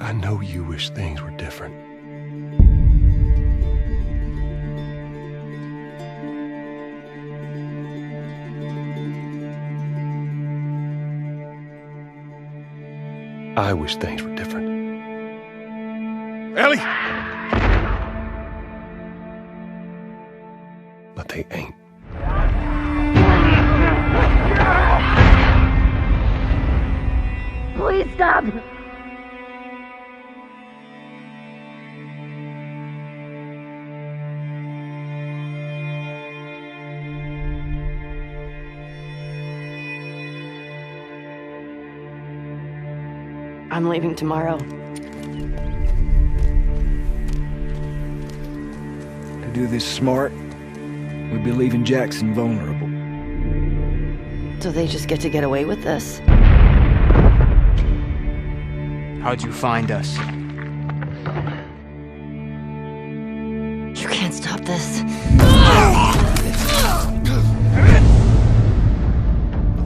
I know you wish things were different. I wish things were different. Ellie! But they ain't. Please stop! I'm leaving tomorrow. To do this smart, we'd be leaving Jackson vulnerable. So they just get to get away with this? How'd you find us? You can't stop this.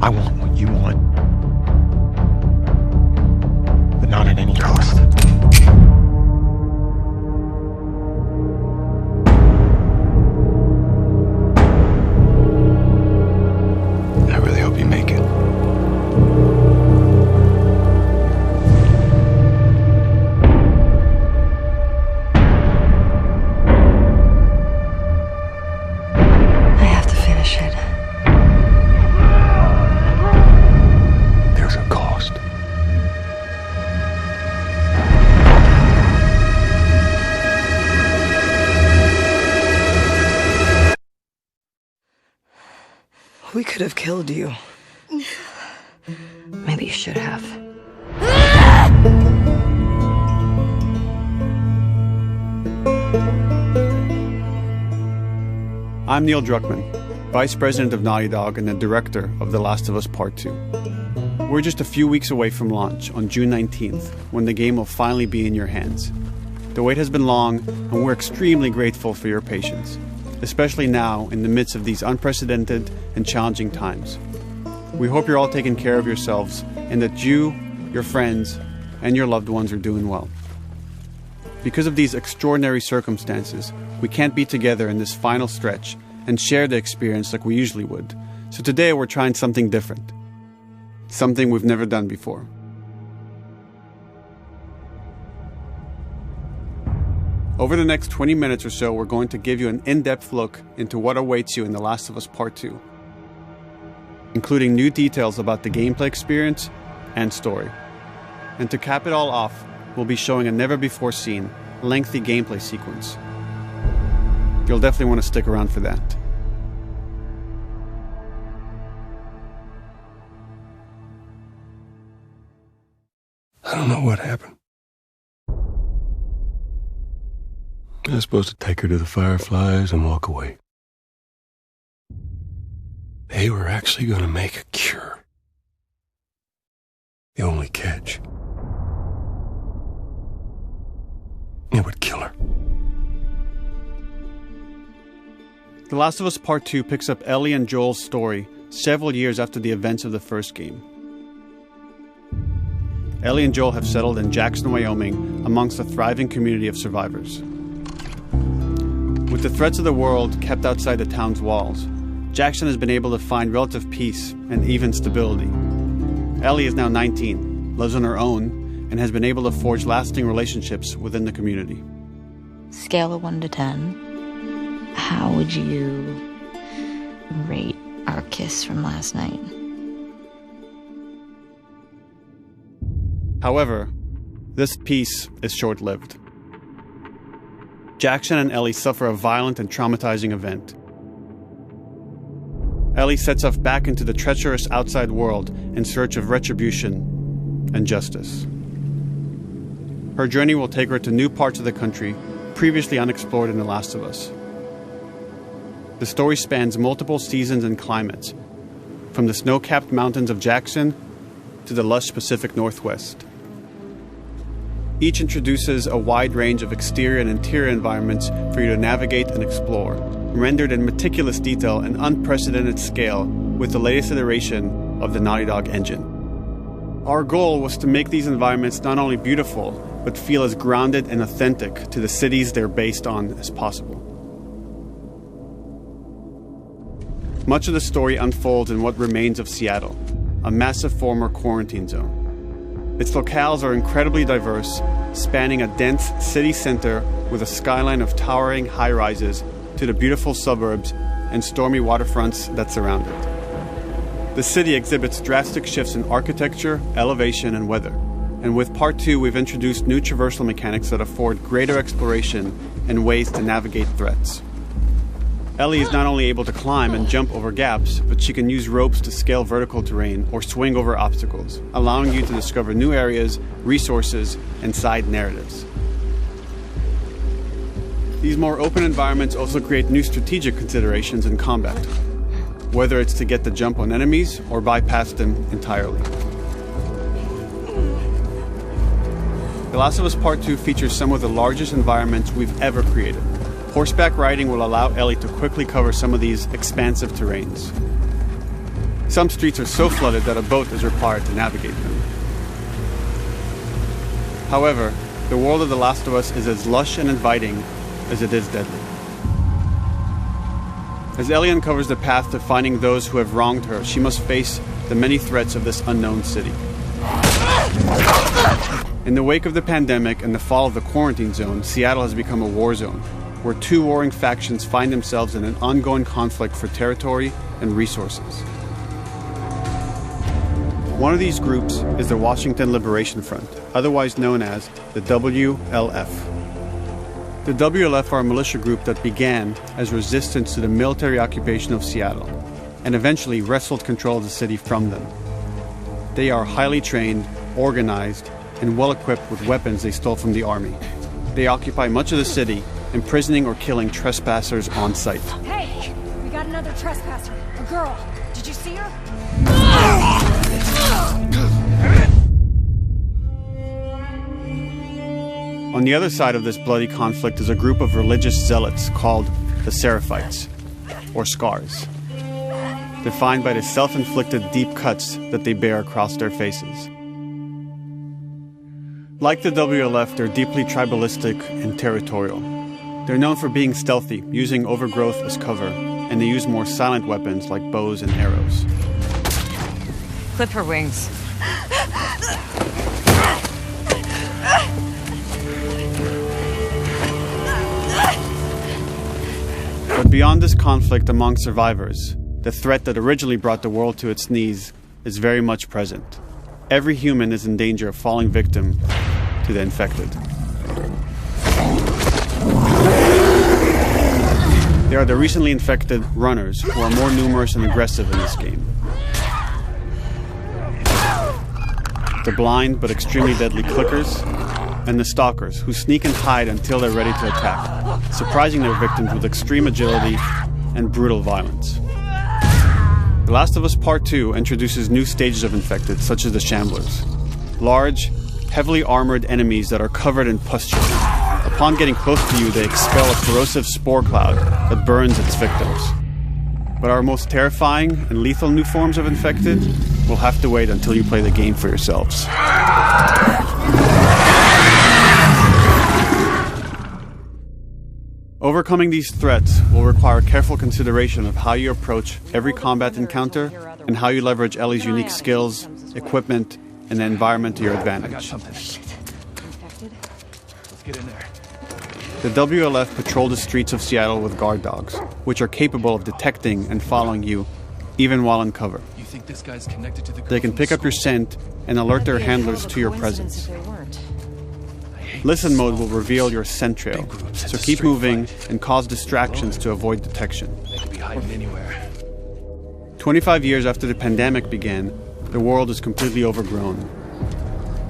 I want what you want. But not at any cost. I really hope you make it. I have to finish it. There's a cost. We could have killed you. Maybe you should have. I'm Neil Druckmann, Vice President of Naughty Dog and the Director of The Last of Us Part 2. We're just a few weeks away from launch on June 19th, when the game will finally be in your hands. The wait has been long, and we're extremely grateful for your patience, especially now in the midst of these unprecedented and challenging times. We hope you're all taking care of yourselves and that you, your friends, and your loved ones are doing well. Because of these extraordinary circumstances, we can't be together in this final stretch and share the experience like we usually would. So today we're trying something different. Something we've never done before. Over the next 20 minutes or so, we're going to give you an in-depth look into what awaits you in The Last of Us Part 2, including new details about the gameplay experience and story. And to cap it all off, we'll be showing a never-before-seen, lengthy gameplay sequence. You'll definitely want to stick around for that. I don't know what happened. I was supposed to take her to the Fireflies and walk away. They were actually going to make a cure. The only catch, it would kill her. The Last of Us Part 2 picks up Ellie and Joel's story several years after the events of the first game. Ellie and Joel have settled in Jackson, Wyoming, amongst a thriving community of survivors. With the threats of the world kept outside the town's walls, Jackson has been able to find relative peace and even stability. Ellie is now 19, lives on her own, and has been able to forge lasting relationships within the community. Scale of 1 to 10, how would you rate our kiss from last night? However, this peace is short-lived. Jackson and Ellie suffer a violent and traumatizing event. Ellie sets off back into the treacherous outside world in search of retribution and justice. Her journey will take her to new parts of the country previously unexplored in The Last of Us. The story spans multiple seasons and climates, from the snow-capped mountains of Jackson to the lush Pacific Northwest. Each introduces a wide range of exterior and interior environments for you to navigate and explore, rendered in meticulous detail and unprecedented scale with the latest iteration of the Naughty Dog engine. Our goal was to make these environments not only beautiful, but feel as grounded and authentic to the cities they're based on as possible. Much of the story unfolds in what remains of Seattle, a massive former quarantine zone. Its locales are incredibly diverse, spanning a dense city center with a skyline of towering high-rises to the beautiful suburbs and stormy waterfronts that surround it. The city exhibits drastic shifts in architecture, elevation, and weather. And with Part 2, we've introduced new traversal mechanics that afford greater exploration and ways to navigate threats. Ellie is not only able to climb and jump over gaps, but she can use ropes to scale vertical terrain or swing over obstacles, allowing you to discover new areas, resources, and side narratives. These more open environments also create new strategic considerations in combat, whether it's to get the jump on enemies or bypass them entirely. The Last of Us Part 2 features some of the largest environments we've ever created. Horseback riding will allow Ellie to quickly cover some of these expansive terrains. Some streets are so flooded that a boat is required to navigate them. However, the world of The Last of Us is as lush and inviting as it is deadly. As Ellie uncovers the path to finding those who have wronged her, she must face the many threats of this unknown city. In the wake of the pandemic and the fall of the quarantine zone, Seattle has become a war zone, where two warring factions find themselves in an ongoing conflict for territory and resources. One of these groups is the Washington Liberation Front, otherwise known as the WLF. The WLF are a militia group that began as resistance to the military occupation of Seattle, and eventually wrestled control of the city from them. They are highly trained, organized, and well-equipped with weapons they stole from the army. They occupy much of the city, imprisoning or killing trespassers on sight. Hey! We got another trespasser. A girl. Did you see her? On the other side of this bloody conflict is a group of religious zealots called the Seraphites, or Scars, defined by the self-inflicted deep cuts that they bear across their faces. Like the WLF, they're deeply tribalistic and territorial. They're known for being stealthy, using overgrowth as cover, and they use more silent weapons like bows and arrows. Clip her wings. But beyond this conflict among survivors, the threat that originally brought the world to its knees is very much present. Every human is in danger of falling victim to the infected. They are the recently infected runners, who are more numerous and aggressive in this game. The blind but extremely deadly clickers, and the stalkers, who sneak and hide until they're ready to attack, surprising their victims with extreme agility and brutal violence. The Last of Us Part 2 introduces new stages of infected, such as the Shamblers. Large, heavily armored enemies that are covered in pustules. Upon getting close to you, they expel a corrosive spore cloud that burns its victims. But our most terrifying and lethal new forms of infected will have to wait until you play the game for yourselves. Overcoming these threats will require careful consideration of how you approach every combat encounter and how you leverage Ellie's unique skills, equipment, and the environment to your advantage. I got something. Let's get in there. The WLF patrol the streets of Seattle with guard dogs, which are capable of detecting and following you, even while in cover. You think this guy's connected to the girl They can from pick the up your school? scent and alert their handlers to your presence. Listen mode will reveal your scent trail, so keep moving and cause distractions to avoid detection. They could be hiding anywhere. 25 years after the pandemic began, the world is completely overgrown.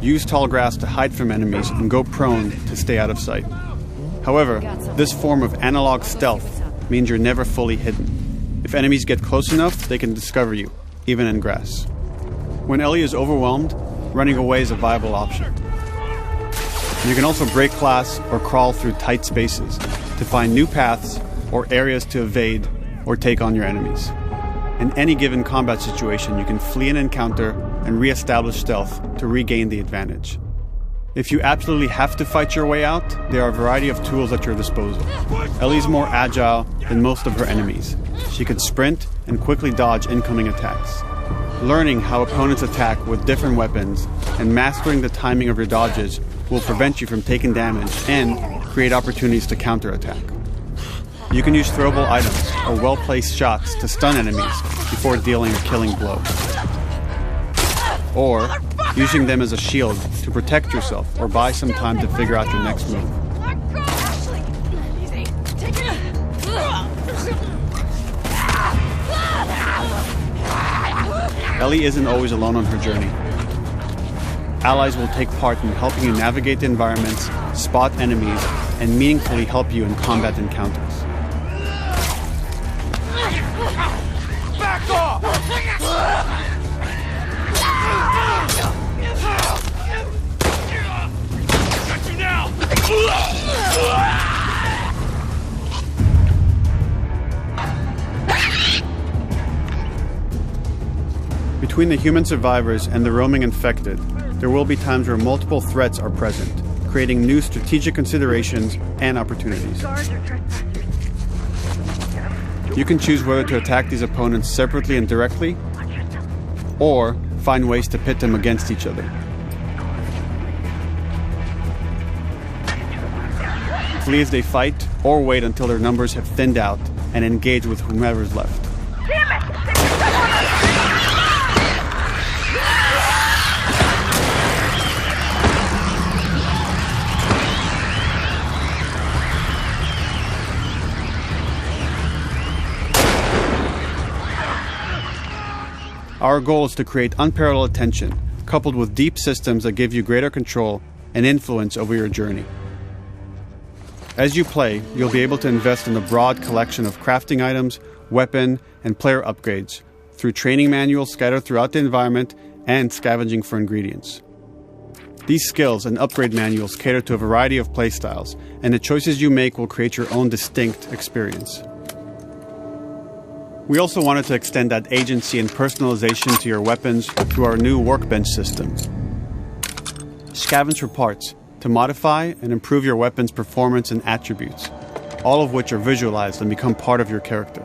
Use tall grass to hide from enemies and go prone to stay out of sight. However, this form of analog stealth means you're never fully hidden. If enemies get close enough, they can discover you, even in grass. When Ellie is overwhelmed, running away is a viable option. You can also break glass or crawl through tight spaces to find new paths or areas to evade or take on your enemies. In any given combat situation, you can flee an encounter and re-establish stealth to regain the advantage. If you absolutely have to fight your way out, there are a variety of tools at your disposal. Ellie's more agile than most of her enemies. She can sprint and quickly dodge incoming attacks. Learning how opponents attack with different weapons and mastering the timing of your dodges will prevent you from taking damage and create opportunities to counterattack. You can use throwable items or well-placed shots to stun enemies before dealing a killing blow. Or using them as a shield to protect yourself or buy some time to figure out your next move. Ellie isn't always alone on her journey. Allies will take part in helping you navigate the environments, spot enemies, and meaningfully help you in combat encounters. Back off! Got you now! Between the human survivors and the roaming infected, there will be times where multiple threats are present, creating new strategic considerations and opportunities. You can choose whether to attack these opponents separately and directly, or find ways to pit them against each other. Flee as they fight, or wait until their numbers have thinned out and engage with whomever's left. Our goal is to create unparalleled tension, coupled with deep systems that give you greater control and influence over your journey. As you play, you'll be able to invest in a broad collection of crafting items, weapon, and player upgrades through training manuals scattered throughout the environment and scavenging for ingredients. These skills and upgrade manuals cater to a variety of playstyles, and the choices you make will create your own distinct experience. We also wanted to extend that agency and personalization to your weapons through our new workbench system. Scavenge for parts to modify and improve your weapon's performance and attributes, all of which are visualized and become part of your character.